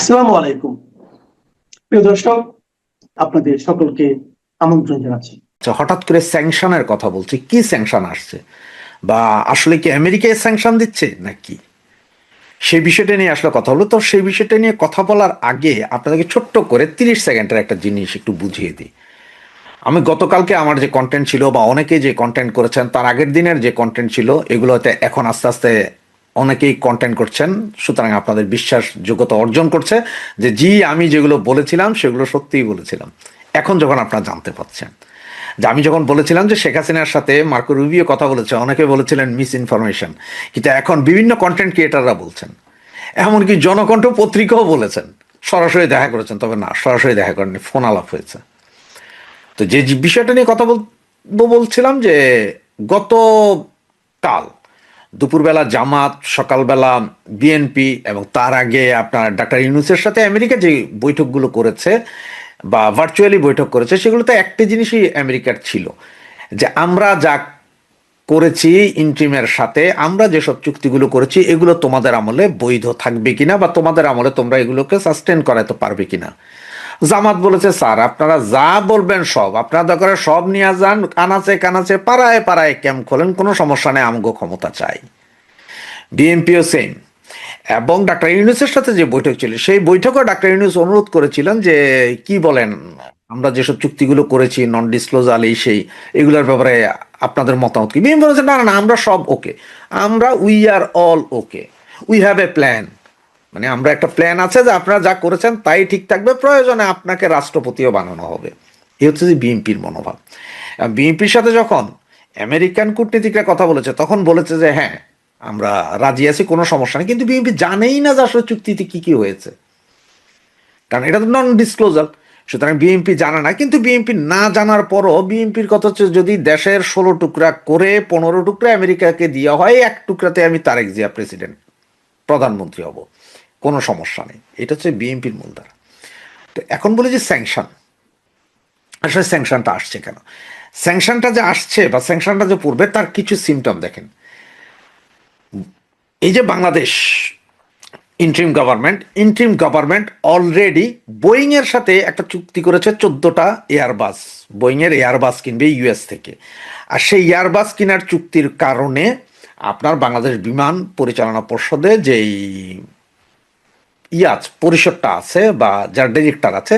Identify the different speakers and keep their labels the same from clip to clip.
Speaker 1: আসসালামু আলাইকুম। প্রিয় দর্শক, আপনাদের সকলকে আমন্ত্রণ জানাচ্ছি।
Speaker 2: আচ্ছা, হঠাৎ করে স্যাংশনের কথা বলছি, কি স্যাংশন আসছে? বা আসলে কি আমেরিকায় স্যাংশন দিচ্ছে নাকি? সেই বিষয়টা নিয়ে আসলে কথা হলো। তো সেই বিষয়টা নিয়ে কথা বলার আগে আপনাদেরকে ছোট্ট করে 30 সেকেন্ডের একটা জিনিস একটু বুঝিয়ে দিই। আমি গতকালকে আমার যে কন্টেন্ট ছিল বা অনেকেই যে কন্টেন্ট করেছেন, তার আগের দিনের যে কন্টেন্ট ছিল, এগুলোতে এখন আস্তে আস্তে অনেকেই কন্টেন্ট করছেন। সুতরাং আপনাদের বিশ্বাসযোগ্যতা অর্জন করছে যে জি, আমি যেগুলো বলেছিলাম সেগুলো সত্যিই বলেছিলাম। এখন যখন আপনারা জানতে পারছেন যে আমি যখন বলেছিলাম যে শেখ হাসিনার সাথে মার্কো রুবিও কথা বলেছে, অনেকে বলেছিলেন মিস ইনফরমেশন, কিন্তু এখন বিভিন্ন কন্টেন্ট ক্রিয়েটাররা বলছেন, এমনকি জনকণ্ঠ পত্রিকাও বলেছেন সরাসরি দেখা করেছেন। তবে না, সরাসরি দেখা করেননি, ফোন আলাপ হয়েছে। তো যে বিষয়টা নিয়ে কথা বলবো বলছিলাম যে গতকাল দুপুরবেলা জামাত, সকালবেলা বিএনপি, এবং তার আগে আপনার ডাক্তার ইউনূসের সাথে আমেরিকা যে বৈঠকগুলো করেছে বা ভার্চুয়ালি বৈঠক করেছে, সেগুলোতে একটা জিনিসই আমেরিকার ছিল, যে আমরা যা করেছি ইন্ট্রিমের সাথে, আমরা যেসব চুক্তিগুলো করেছি এগুলো তোমাদের আমলে বৈধ থাকবে কিনা বা তোমাদের আমলে তোমরা এগুলোকে সাস্টেন করাতে পারবে কিনা। জামাত বলেছে, স্যার আপনারা যা বলবেন সব, আপনারা দরকার সব নিয়ে যান, কানাচে কানাচে পাড়ায় পাড়ায় ক্যাম্প খোলেন, কোনো সমস্যা নেই, আমগো ক্ষমতা চাই। বিএনপিও সেম। এবং ডাক্তার ইউনূসের সাথে যে বৈঠক ছিল, সেই বৈঠকে ডাক্তার ইউনূস অনুরোধ করেছিলেন যে কি বলেন, আমরা যেসব চুক্তিগুলো করেছি নন ডিসক্লোজাল এই সেই, এগুলোর ব্যাপারে আপনাদের মতামত কি? বিএনপি বলেছে, না না না, আমরা সব ওকে, আমরা we are all okay, we have a plan. মানে আমরা একটা প্ল্যান আছে যে আপনারা যা করেছেন তাই ঠিক থাকবে, প্রয়োজনে আপনাকে রাষ্ট্রপতিও বানানো হবে। এই হচ্ছে যে বিএনপির মনোভাব। বিএনপির সাথে যখন আমেরিকান কূটনীতিকরা কথা বলেছে, তখন বলেছে যে হ্যাঁ আমরা রাজি আছি, কোনো সমস্যা নেই। কিন্তু বিএনপি জানেই না যে আসলে চুক্তিতে কি কি হয়েছে, কারণ এটা তো নন ডিসক্লোজার। সুতরাং বিএনপি জানে না। কিন্তু বিএনপি না জানার পরও বিএনপির কথা হচ্ছে, যদি দেশের 16 টুকরা করে 15 টুকরা আমেরিকাকে দেওয়া হয়, এক টুকরাতে আমি তারেক জিয়া প্রেসিডেন্ট, প্রধানমন্ত্রী হব, কোনো সমস্যা নেই। এটা হচ্ছে বিএনপির মূলধারা। তো এখন বলি যে স্যাংশন, আসলে স্যাংশনটা আসছে কেন? স্যাংশনটা যে আসছে বা স্যাংশনটা যে পড়বে, তার কিছু সিমটম দেখেন। এই যে Bangladesh interim government already Boeing এর সাথে একটা চুক্তি করেছে, 14টা এয়ারবাস, বোয়িং এর এয়ারবাস কিনবে ইউএস থেকে। আর সেই এয়ারবাস কেনার চুক্তির কারণে আপনার বাংলাদেশ বিমান পরিচালনা পর্ষদে যেই পরিষদটা আছে বা যার ডিরেক্টর আছে,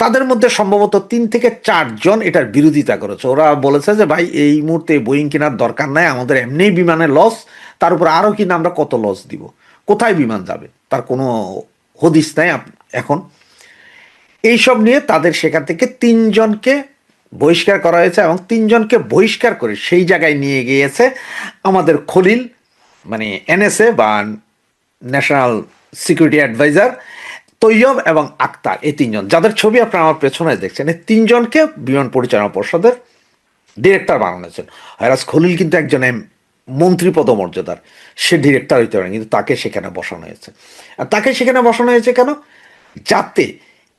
Speaker 2: তাদের মধ্যে সম্ভবত 3 থেকে 4 জন এটার বিরোধিতা করেছে। ওরা বলেছে যে ভাই, এই মুহূর্তে বোয়িং কেনার দরকার নাই, আমাদের এমনিই বিমানের লস, তার উপর আরও কিনা আমরা কত লস দিব, কোথায় বিমান যাবে তার কোনো হদিস নাই এখন। এইসব নিয়ে তাদের সেখান থেকে 3 জনকে বহিষ্কার করা হয়েছে, এবং 3 জনকে বহিষ্কার করে সেই জায়গায় নিয়ে গিয়েছে আমাদের খলিল, মানে এনএসএ বা ন্যাশনাল সিকিউরিটি অ্যাডভাইজার, তৈয়ব এবং আক্তার, এই 3 জন, যাদের ছবি আপনারা আমার পেছনে দেখছেন, এই 3 জনকে বিমান পরিচালনা পর্ষদের ডিরেক্টর বানানো হয়েছে। হেরাজ খলিল কিন্তু একজন মন্ত্রী পদমর্যাদার, সে ডিরেক্টর হইতে পারে, কিন্তু তাকে সেখানে বসানো হয়েছে। আর তাকে সেখানে বসানো হয়েছে কেন? যাতে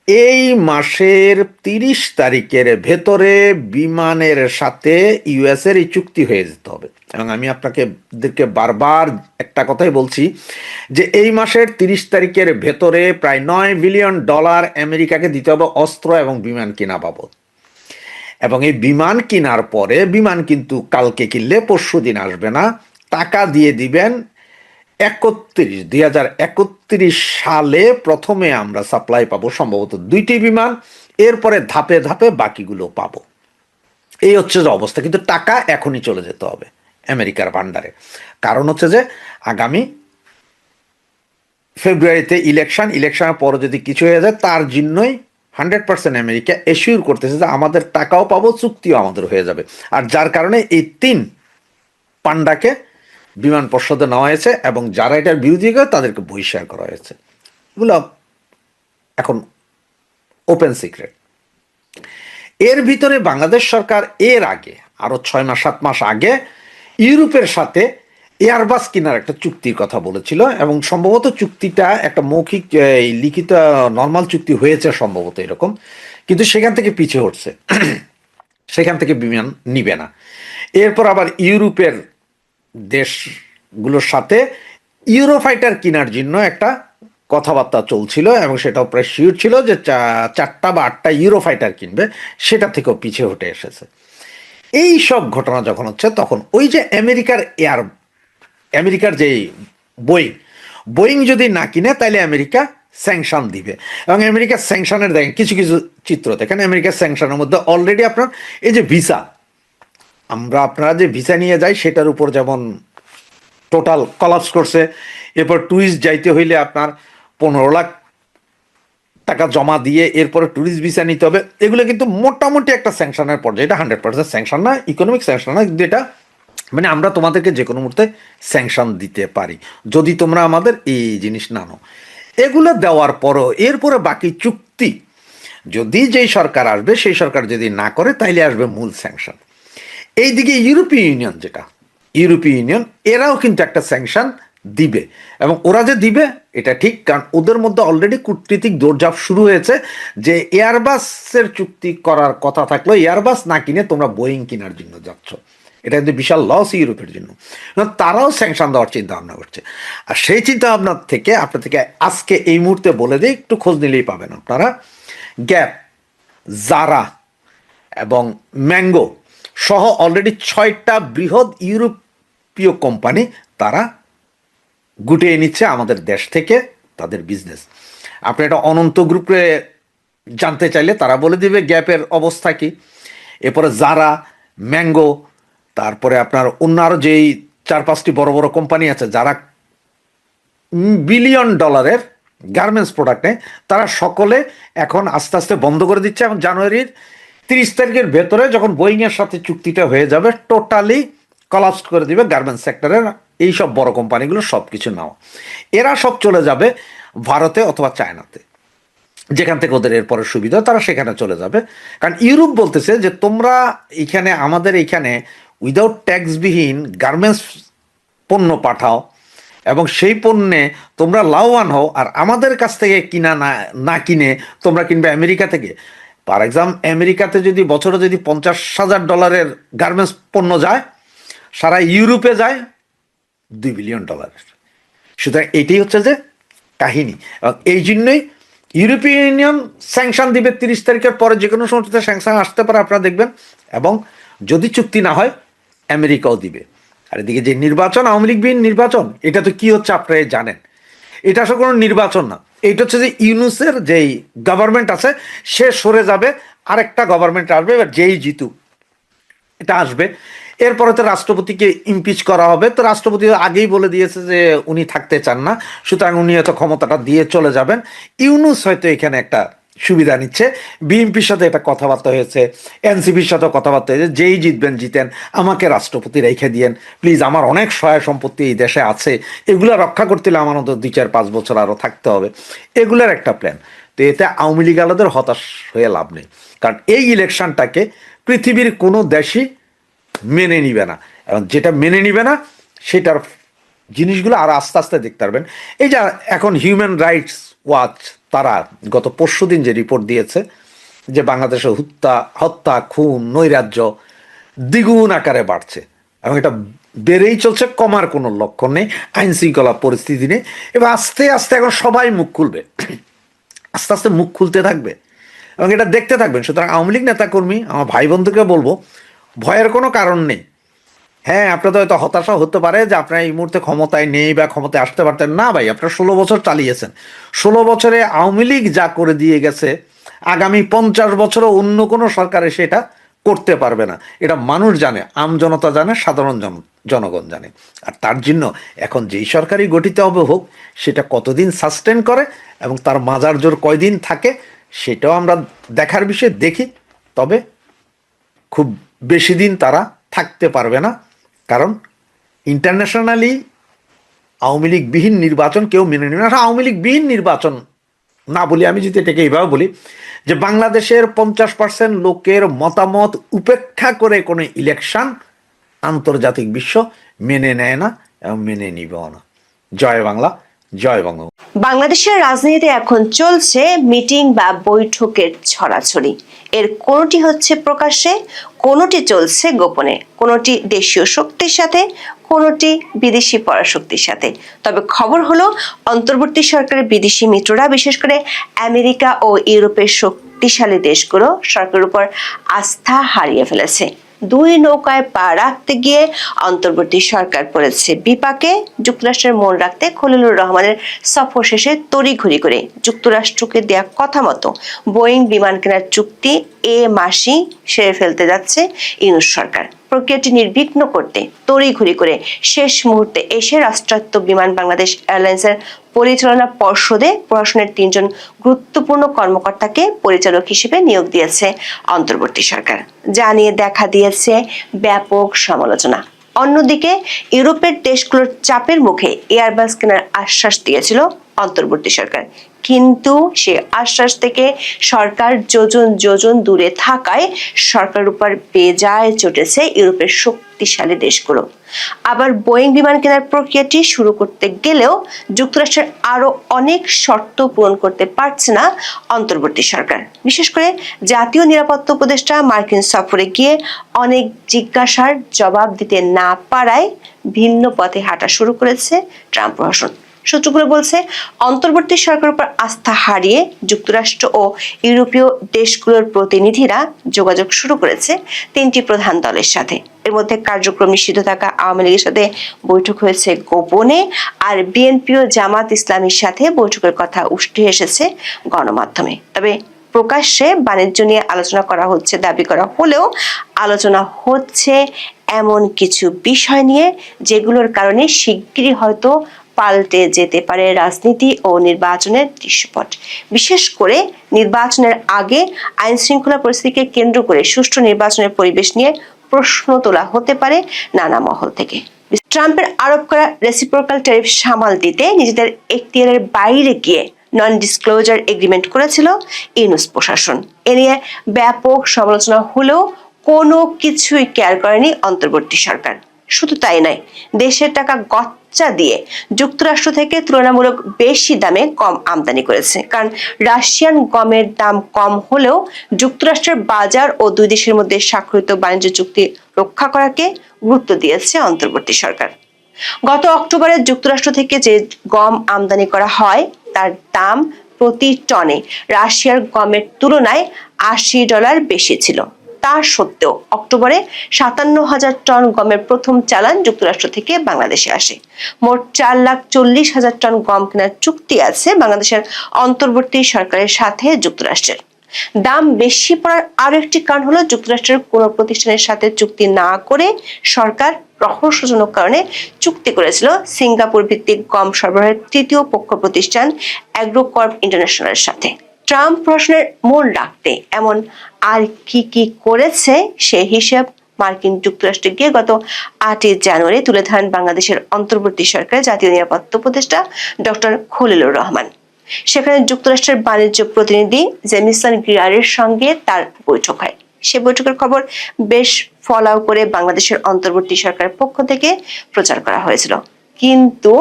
Speaker 2: এই মাসের 30 তারিখের ভেতরে বিমানের সাথে ইউএসের এই চুক্তি হয়ে যেতে হবে। এবং আমি আপনাদেরকে বারবার একটা কথাই বলছি, যে এই মাসের 30 তারিখের ভেতরে প্রায় $9 বিলিয়ন আমেরিকাকে দিতে হবে অস্ত্র এবং বিমান কেনা বাবদ। এবং এই বিমান কেনার পরে, বিমান কিন্তু কালকে কিনলে পরশু দিন আসবে না, টাকা দিয়ে দিবেন 2031 সালে প্রথমে আমরা সাপ্লাই পাবো সম্ভবত 2টি বিমান, এরপরে ধাপে ধাপে বাকিগুলো পাবো। এই হচ্ছে যে অবস্থা। কিন্তু টাকা এখনই চলে যেতে হবে আমেরিকার ভান্ডারে। কারণ হচ্ছে যে আগামী ফেব্রুয়ারিতে ইলেকশনের পরে যদি কিছু হয়ে যায়, তার জন্যই 100% আমেরিকা এশিওর করতেছে যে আমাদের টাকাও পাবো, চুক্তিও আমাদের হয়ে যাবে। আর যার কারণে এই 3 পান্ডাকে বিমান পর্ষদে নেওয়া হয়েছে, এবং যারা এটার বিরোধী করে তাদেরকে বহিষ্কার করা হয়েছে। এগুলো এখন ওপেন সিক্রেট। এর ভিতরে বাংলাদেশ সরকার এর আগে আরো 6 মাস 7 মাস আগে ইউরোপের সাথে এয়ারবাস কেনার একটা চুক্তির কথা বলেছিল, এবং সম্ভবত চুক্তিটা একটা মৌখিক লিখিত নর্মাল চুক্তি হয়েছে সম্ভবত এরকম, কিন্তু সেখান থেকে পিছিয়ে হচ্ছে, সেখান থেকে বিমান নিবে না। এরপর আবার ইউরোপের দেশগুলোর সাথে ইউরোফাইটার কেনার জন্য একটা কথাবার্তা চলছিল এবং সেটাও প্রায় শিওর ছিল যে 4টা বা 8টা ইউরো ফাইটার কিনবে, সেটা থেকেও পিছিয়ে হটে এসেছে। এই সব ঘটনা যখন হচ্ছে তখন ওই যে আমেরিকার যে বোয়িং যদি না কিনে তাহলে আমেরিকা স্যাংশন দিবে, এবং আমেরিকার স্যাংশনের দেখেন কিছু কিছু চিত্র দেখেন। আমেরিকার স্যাংশনের মধ্যে অলরেডি আপনার এই যে ভিসা, আপনারা যে ভিসা নিয়ে যাই সেটার উপর যেমন টোটাল কলাপস করছে। এরপর ট্যুরিস্ট যাইতে হইলে আপনার 15 লাখ টাকা জমা দিয়ে এরপরে ট্যুরিস্ট ভিসা নিতে হবে। এগুলো কিন্তু মোটামুটি একটা স্যাংশনের পর্যায়ে, এটা 100% স্যাংশন না, ইকোনমিক স্যাংশন না, কিন্তু এটা মানে আমরা তোমাদেরকে যে কোনো মুহূর্তে স্যাংশন দিতে পারি যদি তোমরা আমাদের এই জিনিস না নাও। এগুলো দেওয়ার পরও এরপরে বাকি চুক্তি যদি যেই সরকার আসবে সেই সরকার যদি না করে তাইলে আসবে মূল স্যাংশন। এইদিকে ইউরোপীয় ইউনিয়ন এরাও কিন্তু একটা স্যাংশন দিবে, এবং ওরা যে দিবে এটা ঠিক, কারণ ওদের মধ্যে অলরেডি কূটনীতিক দৌড়ঝাঁপ শুরু হয়েছে যে এয়ারবাসের চুক্তি করার কথা থাকলো, এয়ারবাস না কিনে তোমরা বোয়িং কেনার জন্য যাচ্ছ। এটা কিন্তু বিশাল লস ইউরোপের জন্য, তারাও স্যাংশন দেওয়ার চিন্তা ভাবনা করছে। আর সেই চিন্তা ভাবনা থেকে আপনার থেকে আজকে এই মুহূর্তে বলে দিই, একটু খোঁজ নিলেই পাবেন আপনারা, গ্যাপ, জারা এবং ম্যাঙ্গো সহ অলরেডি 6টা বৃহৎ ইউরোপীয় কোম্পানি তারা গুটিয়ে নিচ্ছে আমাদের দেশ থেকে তাদের বিজনেস। আপনি এটা অনন্ত গ্রুপে জানতে চাইলে তারা বলে দিবে গ্যাপের অবস্থা কি। এরপরে জারা, ম্যাঙ্গো, তারপরে আপনার অন্য আরও যেই 4-5টি বড় বড় কোম্পানি আছে যারা বিলিয়ন ডলারের গার্মেন্টস প্রোডাক্ট নেয়, তারা সকলে এখন আস্তে আস্তে বন্ধ করে দিচ্ছে। এবং জানুয়ারির 30 তারিখের ভেতরে যখন বোয়িংয়ের সাথে চুক্তিটা হয়ে যাবে টোটালি কলাপস করে দিবে গার্মেন্টস সেক্টরের এই সব বড় কোম্পানিগুলো সব কিছু নাও। এরা সব চলে যাবে ভারতে অথবা চায়নাতে, যেখান থেকে ওদের এরপরে সুবিধা তারা সেখানে চলে যাবে। কারণ ইউরোপ বলতেছে যে তোমরা এইখানে আমাদের এইখানে উইদাউট ট্যাক্সবিহীন গার্মেন্টস পণ্য পাঠাও এবং সেই পণ্যে তোমরা লাভবান হও, আর আমাদের কাছ থেকে কিনা না কিনে তোমরা কিনবে আমেরিকা থেকে। ফর এক্সাম্পল আমেরিকাতে যদি বছরে যদি $50,000 গার্মেন্টস পণ্য যায়, সারা ইউরোপে যায় $2 বিলিয়ন। সুতরাং এটাই হচ্ছে যে কাহিনী, এবং এই জন্যই ইউরোপীয় ইউনিয়ন স্যাংশন দিবে 30 তারিখের পরে, যে কোনো সময় স্যাংশন আসতে পারে আপনারা দেখবেন। এবং যদি চুক্তি না হয় আমেরিকাও দিবে। আর এদিকে যে নির্বাচন, আওয়ামী লীগবিহীন নির্বাচন, এটা তো কি হচ্ছে আপনারা জানেন, এটা আসলে কোনো নির্বাচন না, এটা হচ্ছে যে ইউনুসের যেই গভর্নমেন্ট আছে সে সরে যাবে, আরেকটা গভর্নমেন্ট আসবে, এবার যেই জিতুক এটা আসবে। এরপরে তো রাষ্ট্রপতিকে ইমপিচ করা হবে, তো রাষ্ট্রপতি আগেই বলে দিয়েছে যে উনি থাকতে চান না, সুতরাং উনি হয়তো ক্ষমতাটা দিয়ে চলে যাবেন। ইউনুস হয়তো এখানে একটা সুবিধা নিচ্ছে, বিএনপির সাথে এটা কথাবার্তা হয়েছে, এনসিপির সাথে কথাবার্তা হয়েছে, যেই জিতবেন জিতেন, আমাকে রাষ্ট্রপতি রেখে দিয়েন প্লিজ, আমার অনেক সহায় সম্পত্তি এই দেশে আছে, এগুলো রক্ষা করতে হলে আমার অন্তত 2-4-5 বছর আরও থাকতে হবে, এগুলোর একটা প্ল্যান। তো এতে আওয়ামী লীগ আলাদের হতাশ হয়ে লাভ নেই, কারণ এই ইলেকশনটাকে পৃথিবীর কোনো দেশই মেনে নিবে না, এবং যেটা মেনে নিবে না সেটার জিনিসগুলো আর আস্তে আস্তে দেখতে পারবেন। এই যে এখন হিউম্যান রাইটস ওয়াচ তারা গত পরশুদিন যে রিপোর্ট দিয়েছে যে বাংলাদেশে হত্যা, খুন, নৈরাজ্য দ্বিগুণ আকারে বাড়ছে, এবং এটা বেড়েই চলছে, কমার কোনো লক্ষণ নেই, আইন শৃঙ্খলা পরিস্থিতি নেই। এবার আস্তে আস্তে এখন সবাই মুখ খুলবে, আস্তে আস্তে মুখ খুলতে থাকবে এবং এটা দেখতে থাকবেন। সুতরাং আওয়ামী লীগ নেতাকর্মী, আমার ভাই বন্ধুকে বলবো, ভয়ের কোনো কারণ নেই। হ্যাঁ, আপনাদের হয়তো হতাশা হতে পারে যে আপনারা এই মুহূর্তে ক্ষমতায় নেই বা ক্ষমতায় আসতে পারতেন না। ভাই, আপনারা 16 বছর চালিয়েছেন, 16 বছরে আওয়ামী লীগ যা করে দিয়ে গেছে আগামী 50 বছরও অন্য কোনো সরকার এসে এটা করতে পারবে না। এটা মানুষ জানে, আমজনতা জানে, সাধারণ জনগণ জানে। আর তার জন্য এখন যেই সরকারই গঠিত হবে হোক, সেটা কতদিন সাস্টেন করে এবং তার মাজার জোর কয়দিন থাকে সেটাও আমরা দেখার বিষয়ে দেখি। তবে খুব বেশি দিন তারা থাকতে পারবে না, কারণ ইন্টারন্যাশনালি আওয়ামী লীগবিহীন নির্বাচন কেউ মেনে নেবে না। আওয়ামী লীগবিহীন নির্বাচন না বলি, আমি যদি এটাকে এইভাবে বলি যে বাংলাদেশের 50% লোকের মতামত উপেক্ষা করে কোনো ইলেকশন আন্তর্জাতিক বিশ্ব মেনে নেয় না এবং মেনে নিবেও না। জয় বাংলা, জয় বঙ্গবন্ধু।
Speaker 3: বাংলাদেশের রাজনীতিতে এখন চলছে মিটিং বা বৈঠকের ছড়াছড়ি, এর কোনটি হচ্ছে প্রকাশ্যে, কোনোটি চলছে গোপনে, কোনোটি দেশীয় শক্তির সাথে, কোনোটি বিদেশি পরাশক্তির সাথে। তবে খবর হলো অন্তর্বর্তী সরকারের বিদেশি মিত্ররা, বিশেষ করে আমেরিকা ও ইউরোপের শক্তিশালী দেশগুলো সরকারের উপর আস্থা হারিয়ে ফেলেছে। দুই নৌকায় পা রাখতে গিয়ে অন্তর্বর্তী সরকার পড়েছে বিপাকে। যুক্তরাষ্ট্রের মন রাখতে খলিলুর রহমানের সফর শেষে তড়িঘড়ি করে যুক্তরাষ্ট্রকে দেয়া কথা মতো বোয়িং বিমান কেনার চুক্তি এ মাসেই সেরে ফেলতে যাচ্ছে ইউনূস সরকার। প্রক্রিয়াটি নির্বিঘ্ন করতে তড়িঘড়ি করে শেষ মুহূর্তে এসে রাষ্ট্রায়ত্ত বিমান বাংলাদেশ এয়ারলাইন্সের পরিচালনা পর্ষদে প্রশাসনের 3 জন গুরুত্বপূর্ণ কর্মকর্তাকে পরিচালক হিসেবে নিয়োগ দিয়েছে অন্তর্বর্তী সরকার, যা নিয়ে দেখা দিয়েছে ব্যাপক সমালোচনা। অন্যদিকে ইউরোপের দেশগুলোর চাপের মুখে এয়ারবাস কেনার আশ্বাস দিয়েছিল অন্তর্বর্তী সরকার, কিন্তু সে আশ্বাস থেকে সরকার যোজন যোজন দূরে থাকায় সরকারের উপর বেজায় চটেছে ইউরোপের শক্তিশালী দেশগুলো। আবার বোয়িং বিমান কেনার প্রক্রিয়াটি শুরু করতে গেলেও যুক্তরাষ্ট্রের আরো অনেক শর্ত পূরণ করতে পারছে না অন্তর্বর্তী সরকার। বিশেষ করে জাতীয় নিরাপত্তা উপদেষ্টা মার্কিন সফরে গিয়ে অনেক জিজ্ঞাসার জবাব দিতে না পারায় ভিন্ন পথে হাঁটা শুরু করেছে ট্রাম্প প্রশাসন। সূত্রগুলো বলছে, অন্তর্বর্তী সরকারের উপর আস্থা হারিয়ে যুক্তরাষ্ট্র ও ইউরোপীয় দেশগুলোর প্রতিনিধিরা যোগাযোগ শুরু করেছে 3টি প্রধান দলের সাথে। এর মধ্যে কার্যক্রম নিষিদ্ধ থাকা আওয়ামী লীগের সাথে বৈঠক হয়েছে গোপনে, আর বিএনপি ও জামাত ইসলামীর সাথে বৈঠকের কথা উঠে এসেছে গণমাধ্যমে। তবে প্রকাশ্যে বাণিজ্য নিয়ে আলোচনা করা হচ্ছে দাবি করা হলেও আলোচনা হচ্ছে এমন কিছু বিষয় নিয়ে যেগুলোর কারণে শিগগিরই হয়তো পাল্টে যেতে পারে রাজনীতি ও নির্বাচনের দৃশ্যপট। বিশেষ করে নির্বাচনের আগে আইন শৃঙ্খলা পরিস্থিতিকে কেন্দ্র করে সুষ্ঠু নির্বাচনের পরিবেশ নিয়ে প্রশ্ন তোলা হতে পারে নানা মহল থেকে। ট্রাম্পের আরোপ করা রেসিপ্রোকাল ট্যারিফ সামাল দিতে নিজেদের এখতিয়ারের বাইরে গিয়ে নন ডিসক্লোজার এগ্রিমেন্ট করেছিল ইউনূস প্রশাসন। এ নিয়ে ব্যাপক সমালোচনা হলেও কোনো কিছুই কেয়ার করেনি অন্তর্বর্তী সরকার। শুধু তাই নয়, দেশের টাকা গচ্চা দিয়ে যুক্তরাষ্ট্র থেকে তুলনামূলক বেশি দামে কম আমদানি করেছে। কারণ রাশিয়ান গমের দাম কম হলেও যুক্তরাষ্ট্রের বাজার ও দুই দেশের মধ্যে স্বাক্ষরিত বাণিজ্য চুক্তি রক্ষা করাকে গুরুত্ব দিয়েছে অন্তর্বর্তী সরকার। গত অক্টোবরে যুক্তরাষ্ট্র থেকে যে গম আমদানি করা হয় তার দাম প্রতি টনে রাশিয়ার গমের তুলনায় $80 বেশি ছিল। তা সত্ত্বেও অক্টোবরে 57,000 টন গমের প্রথম চালান যুক্তরাষ্ট্র থেকে বাংলাদেশে আসে। মোট 4,40,000 টন গম কেনার চুক্তি আছে বাংলাদেশের অন্তর্বর্তী সরকারের সাথে যুক্তরাষ্ট্রের। দাম বেশি পড়ার আরো একটি কারণ হলো যুক্তরাষ্ট্রের কোনো প্রতিষ্ঠানের সাথে চুক্তি না করে সরকার রহস্যজনক কারণে চুক্তি করেছিল সিঙ্গাপুর ভিত্তিক গম সরবরাহের তৃতীয় পক্ষ প্রতিষ্ঠান অ্যাগ্রোকর্প ইন্টারন্যাশনালের সাথে। ট্রাম্প প্রশ্নের মূল রাখতে এমন আর কি কি করেছে সে হিসাব মার্কিন যুক্তরাষ্ট্রে গিয়ে গত 8 জানুয়ারি তুলে ধরেন বাংলাদেশের অন্তর্বর্তী সরকারের জাতীয় নিরাপত্তা উপদেষ্টা ডক্টর খলিলুর রহমান। সেখানে যুক্তরাষ্ট্রের বাণিজ্য প্রতিনিধি জেমিসন গ্রিয়ারের সঙ্গে তার বৈঠক হয়। সে বৈঠকের খবর বেশ ফলাও করে বাংলাদেশের অন্তর্বর্তী সরকারের পক্ষ থেকে প্রচার করা হয়েছিল, কিন্তু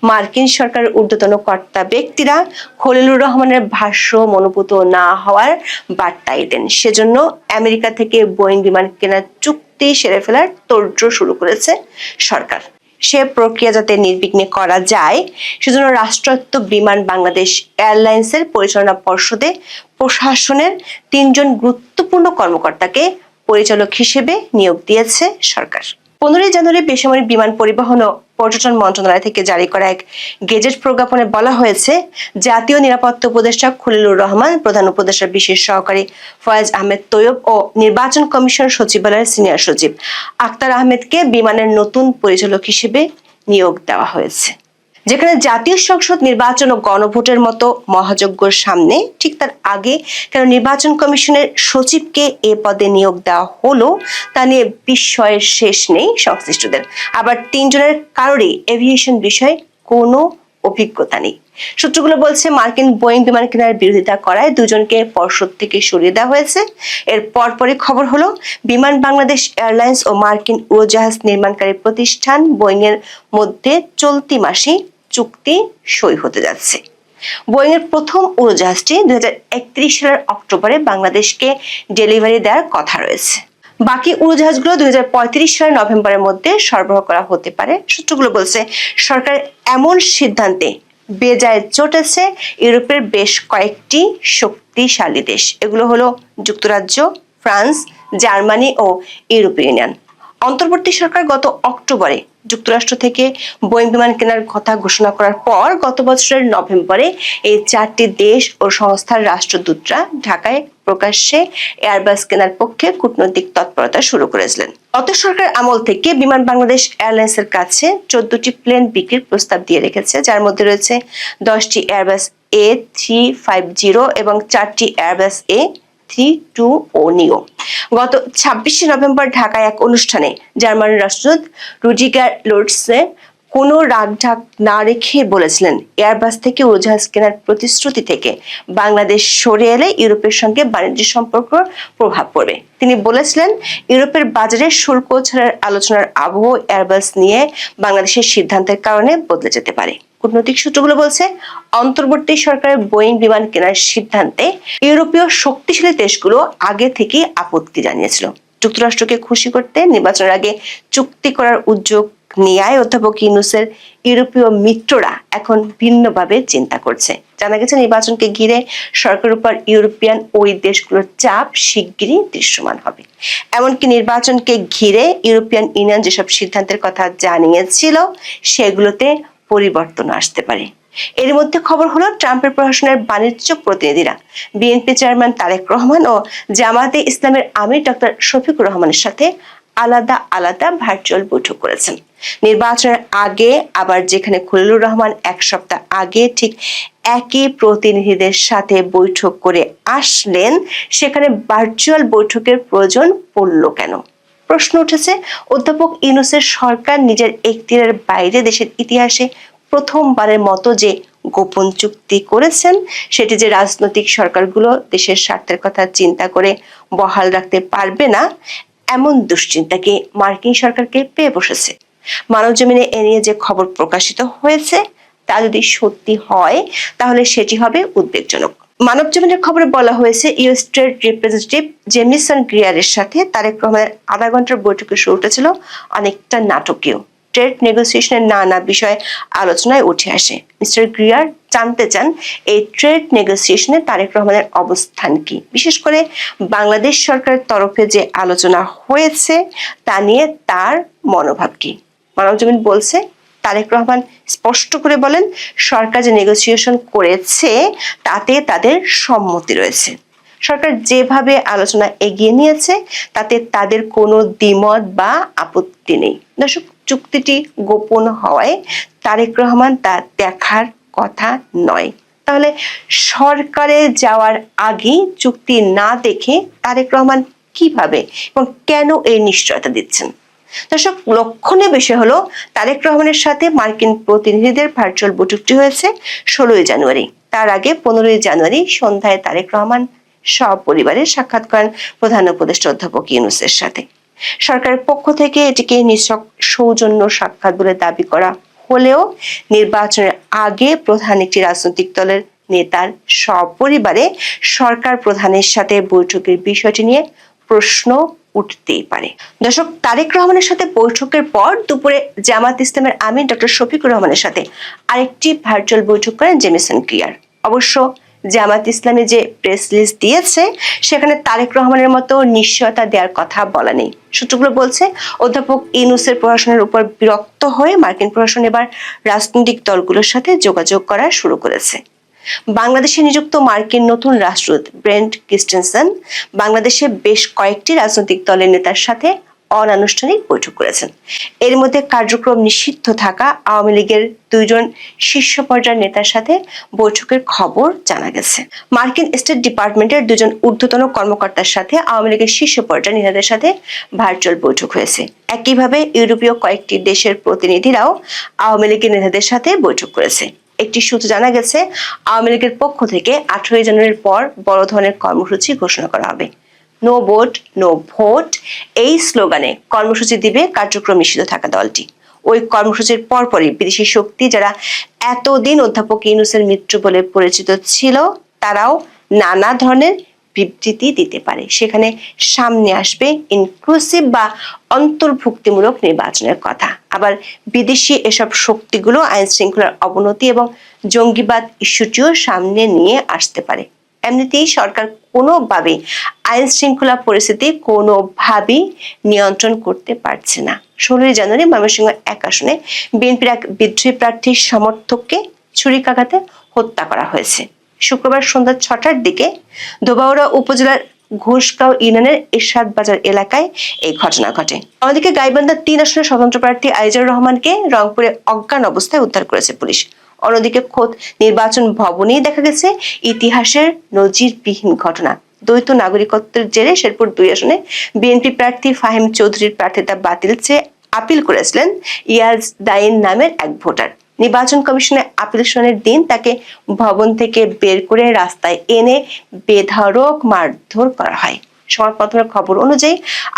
Speaker 3: মার্কিন সরকারের ঊর্ধ্বতন কর্তা ব্যক্তিরা খলিলুর রহমানের ভাষ্য মনোপুত না হওয়ার বার্তাই দেন। সেজন্য আমেরিকা থেকে বোয়িং বিমান কেনার চুক্তি সেরে ফেলার তোড়জোড় শুরু করেছে সরকার। সে প্রক্রিয়া যাতে নির্বিঘ্নে করা যায় সেজন্য রাষ্ট্রায়ত্ত বিমান বাংলাদেশ এয়ারলাইন্সের পরিচালনা পর্ষদে প্রশাসনের 3 জন গুরুত্বপূর্ণ কর্মকর্তাকে পরিচালক হিসেবে নিয়োগ দিয়েছে সরকার। 15 জানুয়ারি বেসামরিক বিমান পরিবহন ও পর্যটন মন্ত্রণালয় থেকে জারি করা এক গেজেট প্রজ্ঞাপনে বলা হয়েছে, জাতীয় নিরাপত্তা উপদেষ্টা খলিলুর রহমান, প্রধান উপদেষ্টার বিশেষ সহকারী ফয়েজ আহমেদ তৈয়ব ও নির্বাচন কমিশন সচিবালয়ের সিনিয়র সচিব আক্তার আহমেদকে বিমানের নতুন পরিচালক হিসেবে নিয়োগ দেওয়া হয়েছে। যেখানে জাতীয় সংসদ নির্বাচন ও গণভোটের মতো মহাযজ্ঞের সামনে ঠিক তার আগে কেন নির্বাচন কমিশনের সচিবকে এ পদে নিয়োগ দেওয়া হলো তা নিয়ে বিস্ময়ের শেষ নেই সংশ্লিষ্টদের। আবার 3 জনের কারোরই এভিয়েশন বিষয়ে কোনো অভিজ্ঞতা নেই। সূত্রগুলো বলছে, মার্কিন বোয়িং বিমান কেনার বিরোধিতা করায় 2 জনকে পর্ষদ থেকে সরিয়ে দেওয়া হয়েছে। এর পরপরই খবর হলো বিমান বাংলাদেশ এয়ারলাইন্স ও মার্কিন উড়োজাহাজ নির্মাণকারী প্রতিষ্ঠান বোয়িং এর মধ্যে চলতি মাসে চুক্তি সই হতে যাচ্ছে। বোয়িং এর প্রথম উড়োজাহাজটি 2031 সালের অক্টোবরে বাংলাদেশকে ডেলিভারি দেওয়ার কথা রয়েছে। বাকি উড়োজাহাজগুলো 2035 সালের নভেম্বরের মধ্যে সরবরাহ করা হতে পারে। সূত্রগুলো বলছে সরকার এমন সিদ্ধান্তে বেজায় চটেছে ইউরোপের বেশ কয়েকটি শক্তিশালী দেশ। এগুলো হলো যুক্তরাজ্য, ফ্রান্স, জার্মানি ও ইউরোপীয় ইউনিয়ন। অন্তর্বর্তী সরকার গত অক্টোবরে যুক্তরাষ্ট্র থেকে বোয়িং বিমান কেনার কথা ঘোষণা করার পর গত বছরের নভেম্বরে এই 4টি দেশ ও সংস্থার রাষ্ট্রদূতরা ঢাকায় প্রকাশ্যে এয়ারবাস কেনার পক্ষে কূটনৈতিক তৎপরতা শুরু করেছিলেন। গত সরকার আমল থেকে বিমান বাংলাদেশ এয়ারলাইন্সের কাছে 14টি প্লেন বিক্রির প্রস্তাব দিয়ে রেখেছে, যার মধ্যে রয়েছে 10টি এয়ারবাস A350 এবং 4টি এয়ারবাস A320 নিও। গত 26শে নভেম্বর ঢাকায় এক অনুষ্ঠানে জার্মান রাষ্ট্রদূত রুডিগার লোর্টসে কোনো রাগঢাক না রেখে বলেছিলেন এয়ারবাস থেকে উড়োজাহাজ কেনার প্রতিশ্রুতি থেকে বাংলাদেশ সরে এলে ইউরোপের সঙ্গে বাণিজ্য সম্পর্ক প্রভাব পড়বে। তিনি বলেছিলেন ইউরোপের বাজারে শুল্ক ছাড়ার আলোচনার আবহ এয়ারবাস নিয়ে বাংলাদেশের সিদ্ধান্তের কারণে বদলে যেতে পারে। কূটনৈতিক সূত্রগুলো বলছে অন্তর্বর্তী সরকারের বোয়িং বিমান কেনার সিদ্ধান্তে ইউরোপীয় শক্তিশালী দেশগুলো আগে থেকেই আপত্তি জানিয়েছিল। যুক্তরাষ্ট্রকে খুশি করতে নির্বাচনের আগে চুক্তি করার উদ্যোগ নেয় অধ্যাপক ইউনূসের ইউরোপীয় মিত্ররা এখন ভিন্নভাবে চিন্তা করছে। জানা গেছে নির্বাচনকে ঘিরে সরকারের উপর ইউরোপিয়ান ওই দেশগুলোর চাপ শিগগিরই দৃশ্যমান হবে। এমনকি নির্বাচনকে ঘিরে ইউরোপিয়ান ইউনিয়ন যেসব সিদ্ধান্তের কথা জানিয়েছিল সেগুলোতে পরিবর্তন আসতে পারে। এর মধ্যে খবর হলো ট্রাম্পের প্রশাসনের বাণিজ্য প্রতিনিধিরা বিএনপি চেয়ারম্যান তারেক রহমান ও জামায়াতে ইসলামের আমির ডক্টর শফিকুর রহমানের সাথে আলাদা আলাদা ভার্চুয়াল বৈঠক করেছেন। নির্বাচনের আগে আবার যেখানে খলিলুর রহমান এক সপ্তাহ আগে ঠিক একই প্রতিনিধিদের সাথে বৈঠক করে আসলেন, সেখানে ভার্চুয়াল বৈঠকের প্রয়োজন পড়ল কেন? প্রশ্ন উঠেছে অধ্যাপক ইউনূসের সরকার নিজের এখতিয়ারের বাইরে দেশের ইতিহাসে প্রথমবারের মতো যে গোপন চুক্তি করেছেন সেটি যে রাজনৈতিক সরকারগুলো দেশের স্বার্থের কথা চিন্তা করে বহাল রাখতে পারবে না, এমন দুশ্চিন্তাকে মার্কিন সরকারকে পেয়ে বসেছে। মানবজমিনে এ নিয়ে যে খবর প্রকাশিত হয়েছে তা যদি সত্যি হয় তাহলে সেটি হবে উদ্বেগজনক। মানবজমিনের খবরে বলা হয়েছে ইউএস ট্রেড রিপ্রেজেন্টেটিভ জেমিসন গ্রিয়ারের সাথে তারেক রহমানের আধা ঘন্টার বৈঠকের শুরুটা ছিল অনেকটা নাটকীয়। ট্রেড নেগোসিয়েশনের নানা বিষয়ে আলোচনায় উঠে আসে। মিস্টার গ্রিয়ার জানতে চান এই ট্রেড নেগোসিয়েশনে তারেক রহমানের অবস্থান কি, বিশেষ করে বাংলাদেশ সরকারের তরফে যে আলোচনা হয়েছে তা নিয়ে তার মনোভাব কি। মানবজমিন বলছে তারেক রহমান স্পষ্ট করে বলেন সরকার যে নেগোসিয়েশন করেছে তাতে তাদের সম্মতি রয়েছে। সরকার যেভাবে আলোচনা এগিয়ে নিয়েছে তাতে তাদের কোনো দ্বিমত বা আপত্তি নেই। দর্শক, চুক্তিটি গোপন হওয়ায় তারেক রহমান তা দেখার কথা নয়। তাহলে সরকারে যাওয়ার আগে চুক্তি না দেখে তারেক রহমান কিভাবে এবং কেন এই নিশ্চয়তা দিচ্ছেন? দর্শক, লক্ষণীয় বিষয় হলো তারেক রহমানের সাথে মার্কিন প্রতিনিধিদের ভার্চুয়াল বৈঠকটি হয়েছে 16ই জানুয়ারি। তার আগে 15ই জানুয়ারি সন্ধ্যায় তারেক রহমান সপরিবারে সাক্ষাৎ করেন প্রধান উপদেষ্টা অধ্যাপক ইউনূসের সাথে। সরকারের পক্ষ থেকে এটিকে নিছক সৌজন্য সাক্ষাৎ বলে দাবি করা হলেও নির্বাচনের আগে প্রধান একটি রাজনৈতিক দলের নেতার সপরিবারে সরকার প্রধানের সাথে বৈঠকের বিষয়টি নিয়ে প্রশ্ন উঠতেই পারে। দর্শক, তারেক রহমানের সাথে বৈঠকের পর দুপুরে জামাত ইসলামের আমির ডক্টর শফিকুর রহমানের সাথে আরেকটি ভার্চুয়াল বৈঠক করেন জেমিসন গ্রিয়ার। অবশ্য জামাত ইসলামী যে প্রেস রিলিজ দিয়েছে সেখানে তারেক রহমানের মতো নিশ্চয়তা দেওয়ার কথা বলা নেই। সূত্রগুলো বলছে অধ্যাপক ইউনূসের প্রশাসনের উপর বিরক্ত হয়ে মার্কিন প্রশাসন এবার রাজনৈতিক দলগুলোর সাথে যোগাযোগ করা শুরু করেছে। বাংলাদেশে নিযুক্ত মার্কিন নতুন রাষ্ট্রদূত ব্রেন্ট ক্রিস্টেনসেন বাংলাদেশে বেশ কয়েকটি রাজনৈতিক দলের নেতার সাথে অনানুষ্ঠানিক বৈঠক করেছেন। এর মধ্যে কার্যক্রম নিষিদ্ধ থাকা আওয়ামী লীগের 2 জন শীর্ষ পর্যায়ের নেতার সাথে বৈঠকের খবর জানা গেছে। মার্কিন স্টেট ডিপার্টমেন্টের 2 জন ঊর্ধ্বতন কর্মকর্তার সাথে আওয়ামী লীগের শীর্ষ পর্যায়ের নেতাদের সাথে ভার্চুয়াল বৈঠক হয়েছে। একইভাবে ইউরোপীয় কয়েকটি দেশের প্রতিনিধিরাও আওয়ামী লীগের নেতাদের সাথে বৈঠক করেছে। একটি সূত্র জানা গেছে আওয়ামী লীগের পক্ষ থেকে 18 জানুয়ারির পর বড় ধরনের কর্মসূচি ঘোষণা করা হবে। নো ভোট নো ভোট এই স্লোগানে কর্মসূচি দিবে কার্যক্রম নিষিদ্ধ থাকা দলটি। ওই কর্মসূচির পরপরই বিদেশি শক্তি যারা এতদিন অধ্যাপক ইউনূসের মিত্র বলে পরিচিত ছিল তারাও নানা ধরনের বিবৃতি দিতে পারে। সেখানে সামনে আসবে ইনক্লুসিভ বা অন্তর্ভুক্তিমূলক নির্বাচনের কথা। আবার বিদেশি এসব শক্তিগুলো আইন শৃঙ্খলার অবনতি এবং জঙ্গিবাদ ইস্যুটিও সামনে নিয়ে আসতে পারে। এমনিতেই সরকার কোনোভাবে আইন শৃঙ্খলা পরিস্থিতি কোনোভাবেই নিয়ন্ত্রণ করতে পারছে না। 16 জানুয়ারি ময়মনসিংহ 1 আসনে বিএনপির এক বিদ্রোহী প্রার্থীর সমর্থককে ছুরিকাঘাতে হত্যা করা হয়েছে। শুক্রবার সন্ধ্যা 6টার দিকে ধোবাউড়া উপজেলার ঘোষগাঁও ইউনিয়নের এরশাদ বাজার এলাকায় এই ঘটনা ঘটে। অন্যদিকে গাইবান্ধা 3 আসনের স্বতন্ত্র প্রার্থী আইজার রহমানকে রংপুরে অজ্ঞান অবস্থায় উদ্ধার করেছে পুলিশ। অন্যদিকে খোদ নির্বাচন ভবনেই দেখা গেছে ইতিহাসের নজিরবিহীন ঘটনা। দ্বৈত নাগরিকত্বের জেরে শেরপুর 2 আসনে বিএনপি প্রার্থী ফাহিম চৌধুরীর প্রার্থিতা বাতিল চেয়ে আপিল করেছিলেন ইয়াজ দাইন নামের এক ভোটার। নির্বাচন কমিশনের আপিল শুনানির দিন তাকে ভবন থেকে বের করে রাস্তায় এনে বেধড়ক মারধর করা হয়। সংবাদপত্রের খবর অনুযায়ী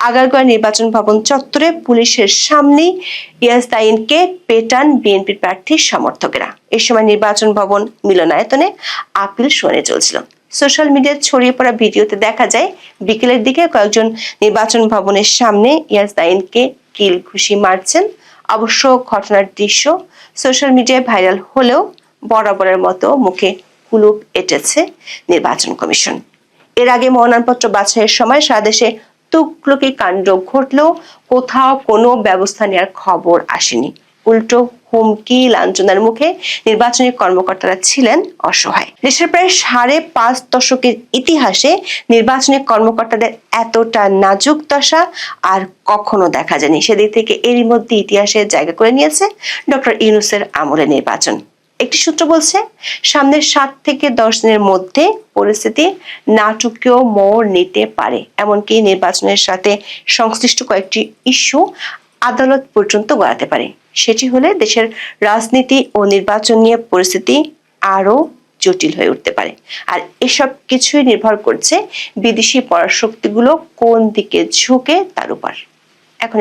Speaker 3: আগারগাঁও নির্বাচন ভবন চত্বরে পুলিশের সামনেই ইয়াসদাইনকে পেটান বিএনপি প্রার্থীর সমর্থকেরা। এই সময় নির্বাচন ভবন মিলনায়তনে আপিল শুনানি চলছিল। সোশ্যাল মিডিয়ায় ছড়িয়ে পড়া ভিডিওতে দেখা যায় বিকেলের দিকে কয়েকজন নির্বাচন ভবনের সামনে ইয়াসদাইনকে কিল ঘুষি মারছেন। অবশ্য ঘটনার দৃশ্য সোশ্যাল মিডিয়ায় ভাইরাল হলেও বরাবরের মতো মুখে কুলুপ এঁটেছে নির্বাচন কমিশন। এর আগে মনোনয়নপত্র বাছাইয়ের সময় সারা দেশে তুগলকি কাণ্ড ঘটলেও কোথাও কোনো ব্যবস্থা নেওয়ার খবর আসেনি। উল্টো হুমকি লাঞ্ছনার মুখে নির্বাচনী কর্মকর্তারা ছিলেন অসহায়। দেশের প্রায় 5.5 দশকের ইতিহাসে নির্বাচনী কর্মকর্তাদের এতটা নাজুক দশা আর কখনো দেখা যায়নি। সেদিক থেকে এরই মধ্যে ইতিহাসে জায়গা করে নিয়েছে ডক্টর ইউনূসের আমলে নির্বাচন। একটি সূত্র বলছে, সামনের 7 থেকে 10 দিনের মধ্যে পরিস্থিতি নাটকীয় মোড় নিতে পারে। এমনকি নির্বাচনের সাথে সংশ্লিষ্ট কয়েকটি ইস্যু আদালত পর্যন্ত গড়াতে পারে। সেটি হলে দেশের রাজনীতি ও নির্বাচন নিয়ে পরিস্থিতি আরো জটিল হয়ে উঠতে পারে। আর এসব কিছুই নির্ভর করছে বিদেশি পরাশক্তিগুলো কোন দিকে ঝুঁকে তার উপর। এখন